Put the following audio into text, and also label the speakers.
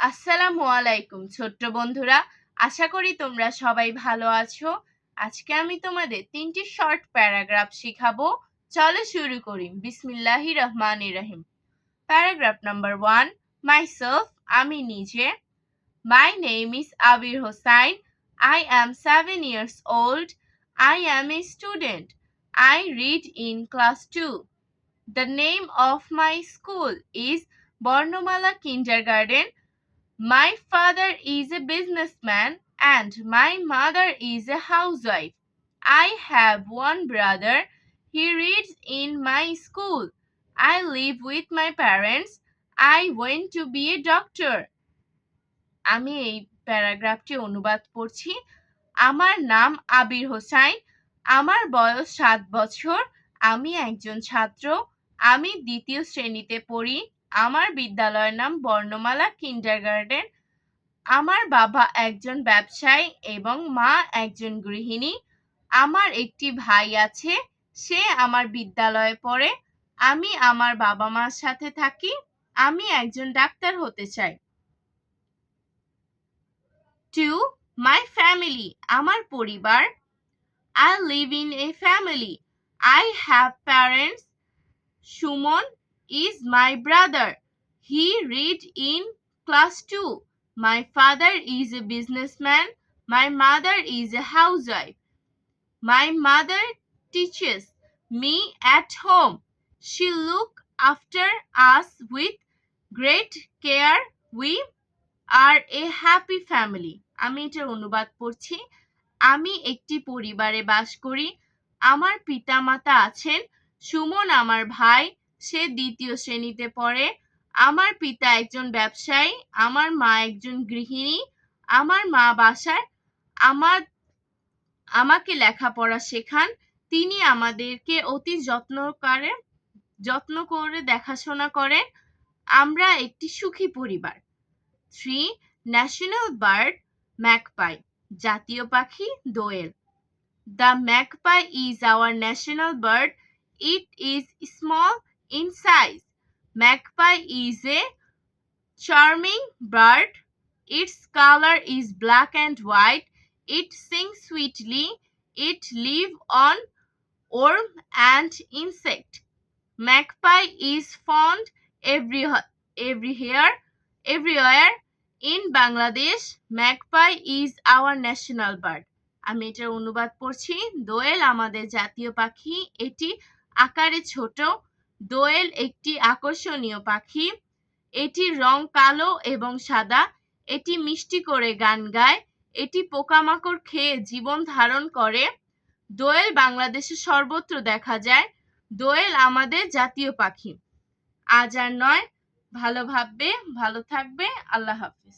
Speaker 1: আসসালামু আলাইকুম ছোট্ট বন্ধুরা, আশা করি তোমরা সবাই ভালো আছো। আজকে আমি তোমাদের 3টি শর্ট প্যারাগ্রাফ শিখাবো। চলো শুরু করি। বিসমিল্লাহির রহমানির রহিম। প্যারাগ্রাফ নাম্বার 1, মাইসেলফ, আমি নিজে। My name is Abir Hossain. I am 7 years old. I am a student. I read in class 2. The name of my school is Bornomala Kindergarten. My father is a businessman and my mother is a housewife. I have one brother. He reads in my school. I live with my parents. I want to be a doctor. আমি এই প্যারাগ্রাফটি অনুবাদ করছি। আমার নাম আবির হোসাইন। আমার বয়স 7 বছর। আমি একজন ছাত্র। আমি 2য় শ্রেণীতে পড়ি। আমার বিদ্যালয়ের নাম বর্ণমালা কিন্ডারগার্টেন। আমার বাবা একজন ব্যবসায়ী এবং মা একজন গৃহিণী। আমার একটি ভাই আছে, সে আমার বিদ্যালয়ে পড়ে। আমি আমার বাবা মার সাথে থাকি। আমি একজন ডাক্তার হতে চাই। 2. My family, আমার পরিবার। I live in a family. I have parents. Shumon is my brother. He read in class 2. My father is a businessman. My mother is a housewife. My mother teaches me at home. She looks after us with great care. We are a happy family. আমি এটার অনুবাদ পড়ছি। আমি একটি পরিবারে বাস করি। আমার পিতামাতা আছেন। সুমন আমার ভাই, সে 2য় শ্রেণীতে পড়ে। আমার পিতা একজন ব্যবসায়ী। আমার মা একজন গৃহিণী। আমার মা বাসায় আমাকে লেখাপড়া শেখান। তিনি আমাদেরকে অতি যত্ন করে দেখাশোনা করেন। আমরা একটি সুখী পরিবার। 3. National bird, magpie, জাতীয় পাখি দোয়েল। The magpie is our national bird. It is small in size. Magpie is a charming bird. Its color is black and white. It sings sweetly. It lives on worm and insect. Magpie is found everywhere. In Bangladesh, magpie is our national bird. আমি এটার অনুবাদ পড়ছি। দোয়েল আমাদের জাতীয় পাখি। এটি আকারে ছোট। দোয়েল একটি আকর্ষণীয় পাখি। এটির রং কালো এবং সাদা। এটি মিষ্টি করে গান গায়। এটি পোকামাকড় খেয়ে জীবন ধারণ করে। দোয়েল বাংলাদেশে সর্বত্র দেখা যায়। দোয়েল আমাদের জাতীয় পাখি। আজ আর নয়, ভালো ভাববে, ভালো থাকবে। আল্লাহ হাফিজ।